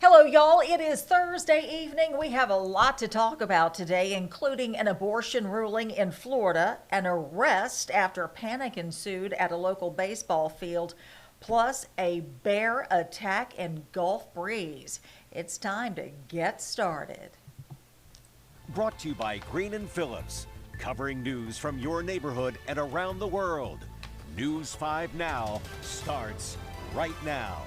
Hello, y'all. It is Thursday evening. We have a lot to talk about today, including an abortion ruling in Florida, an arrest after panic ensued at a local baseball field, plus a bear attack in Gulf Breeze. It's time to get started. Brought to you by Green and Phillips, covering news from your neighborhood and around the world. News 5 Now starts right now.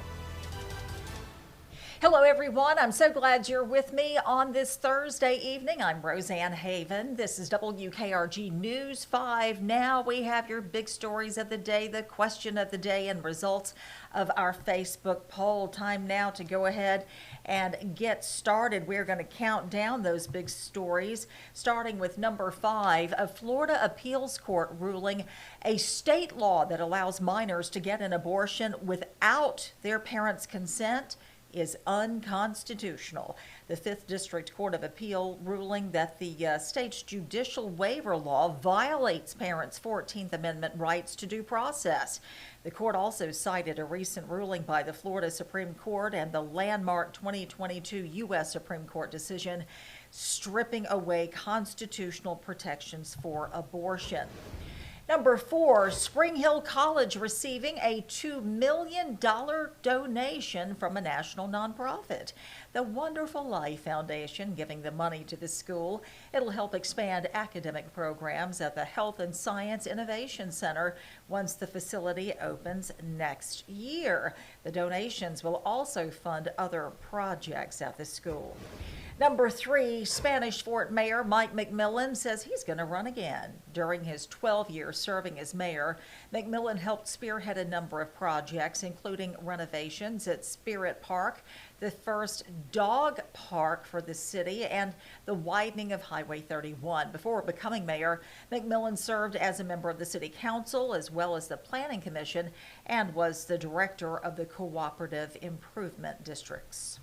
Hello, everyone. I'm so glad you're with me on this Thursday evening. I'm Roseanne Haven. This is WKRG News 5 Now. We have your big stories of the day, the question of the day, and results of our Facebook poll. Time now to go ahead and get started. We're going to count down those big stories, starting with number 5, a Florida appeals court ruling a state law that allows minors to get an abortion without their parents' consent is unconstitutional. The 5th District Court of Appeal ruling that the state's judicial waiver law violates parents' 14th Amendment rights to due process. The court also cited a recent ruling by the Florida Supreme Court and the landmark 2022 U.S. Supreme Court decision stripping away constitutional protections for abortion. Number 4, Spring Hill College receiving a $2 million donation from a national nonprofit. The Wonderful Life Foundation giving the money to the school. It'll help expand academic programs at the Health and Science Innovation Center once the facility opens next year. The donations will also fund other projects at the school. Number 3, Spanish Fort Mayor Mike McMillan says he's going to run again. During his 12 years serving as mayor, McMillan helped spearhead a number of projects, including renovations at Spirit Park, the first dog park for the city, and the widening of Highway 31. Before becoming mayor, McMillan served as a member of the city council as well as the planning commission and was the director of the cooperative improvement districts.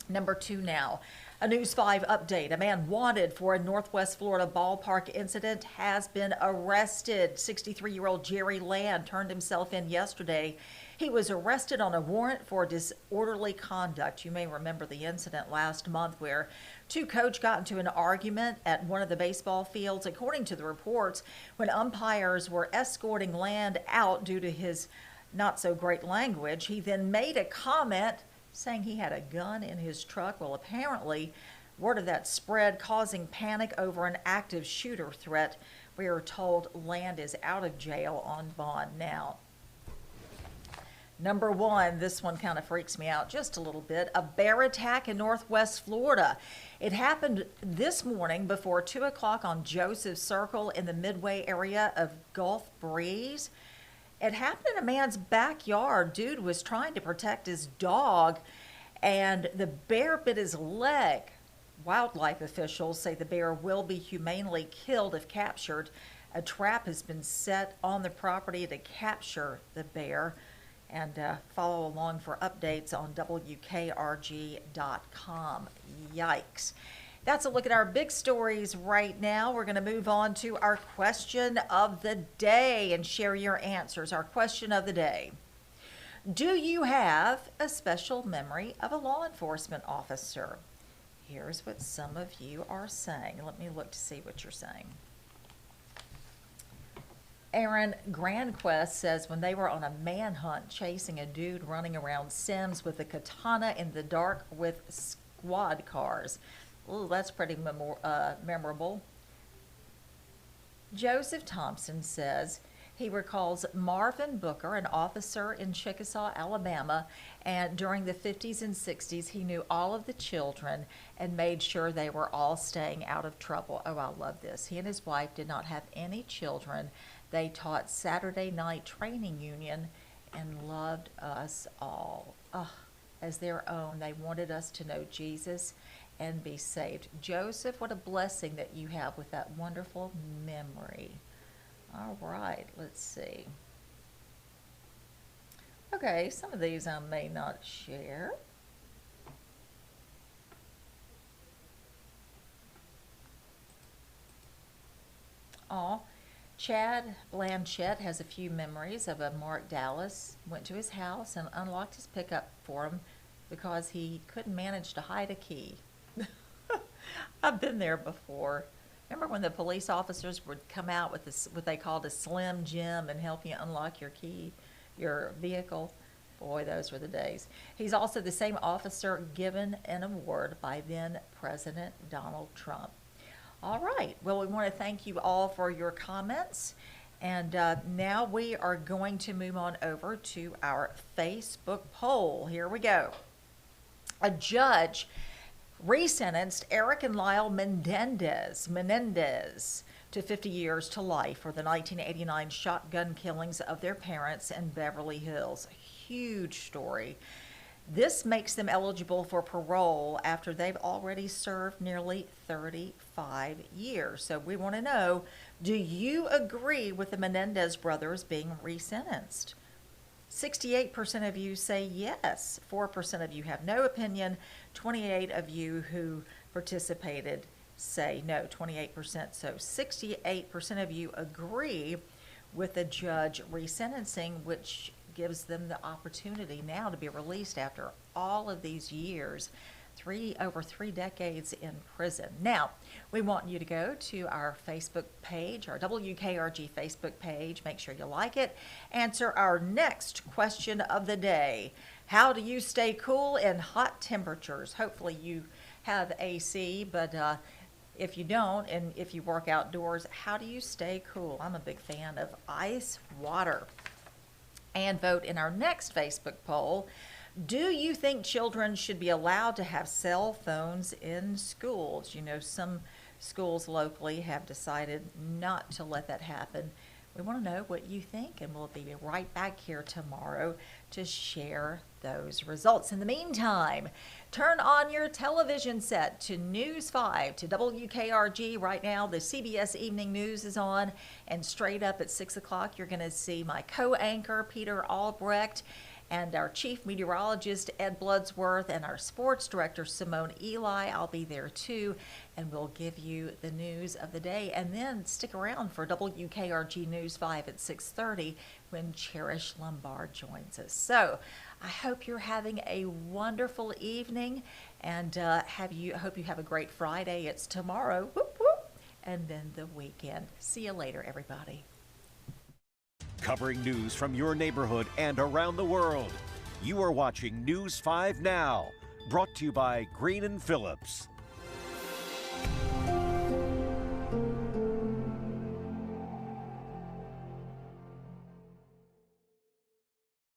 Number 2 now, a News 5 update. A man wanted for a Northwest Florida ballpark incident has been arrested. 63-year-old Jerry Land turned himself in yesterday. He was arrested on a warrant for disorderly conduct. You may remember the incident last month where two coaches got into an argument at one of the baseball fields. According to the reports, when umpires were escorting Land out due to his not so great language, he then made a comment saying he had a gun in his truck. Well, apparently, word of that spread, causing panic over an active shooter threat. We are told Land is out of jail on bond now. Number 1, this one kind of freaks me out just a little bit. A bear attack in Northwest Florida. It happened this morning before 2 o'clock on Joseph Circle in the Midway area of Gulf Breeze. It happened in a man's backyard. Dude was trying to protect his dog, and the bear bit his leg. Wildlife officials say the bear will be humanely killed if captured. A trap has been set on the property to capture the bear. And follow along for updates on WKRG.com. Yikes. That's a look at our big stories right now. We're going to move on to our question of the day and share your answers. Our question of the day. Do you have a special memory of a law enforcement officer? Here's what some of you are saying. Let me look to see what you're saying. Aaron Grandquest says when they were on a manhunt chasing a dude running around Sims with a katana in the dark with squad cars. Ooh, that's pretty memorable. Joseph Thompson says he recalls Marvin Booker, an officer in Chickasaw, Alabama, and during the 50s and 60s, he knew all of the children and made sure they were all staying out of trouble. Oh, I love this. He and his wife did not have any children. They taught Saturday Night Training Union and loved us all as their own. They wanted us to know Jesus and be saved. Joseph, what a blessing that you have with that wonderful memory. All right, let's see. Okay, some of these I may not share. Chad Blanchett has a few memories of a Mark Dallas. Went to his house and unlocked his pickup for him because he couldn't manage to hide a key. I've been there before. Remember when the police officers would come out with this, what they called a Slim Jim, and help you unlock your key, your vehicle? Boy, those were the days. He's also the same officer given an award by then President Donald Trump. All right. Well, we want to thank you all for your comments. And now we are going to move on over to our Facebook poll. Here we go. A judge resentenced Eric and Lyle Menendez to 50 years to life for the 1989 shotgun killings of their parents in Beverly Hills. Huge story. This makes them eligible for parole after they've already served nearly 35 years. So we want to know, do you agree with the Menendez brothers being resentenced? 68% of you say yes. 4% of you have no opinion. 28 of you who participated say no, 28%. So 68% of you agree with the judge resentencing, which gives them the opportunity now to be released after all of these years, over 3 decades in prison. Now, we want you to go to our Facebook page, our WKRG Facebook page. Make sure you like it. Answer our next question of the day. How do you stay cool in hot temperatures? Hopefully you have AC, but if you don't, and if you work outdoors, how do you stay cool? I'm a big fan of ice water. And vote in our next Facebook poll. Do you think children should be allowed to have cell phones in schools? You know, some schools locally have decided not to let that happen. We want to know what you think, and we'll be right back here tomorrow to share those results. In the meantime, turn on your television set to News 5, to WKRG. Right now, the CBS Evening News is on, and straight up at 6 o'clock, you're going to see my co-anchor, Peter Albrecht, and our chief meteorologist, Ed Bloodsworth, and our sports director, Simone Eli. I'll be there too, and we'll give you the news of the day. And then stick around for WKRG News 5 at 6:30 when Cherish Lombard joins us. So I hope you're having a wonderful evening, and hope you have a great Friday. It's tomorrow, whoop, whoop, and then the weekend. See you later, everybody. Covering news from your neighborhood and around the world. You are watching News 5 Now, brought to you by Green & Phillips.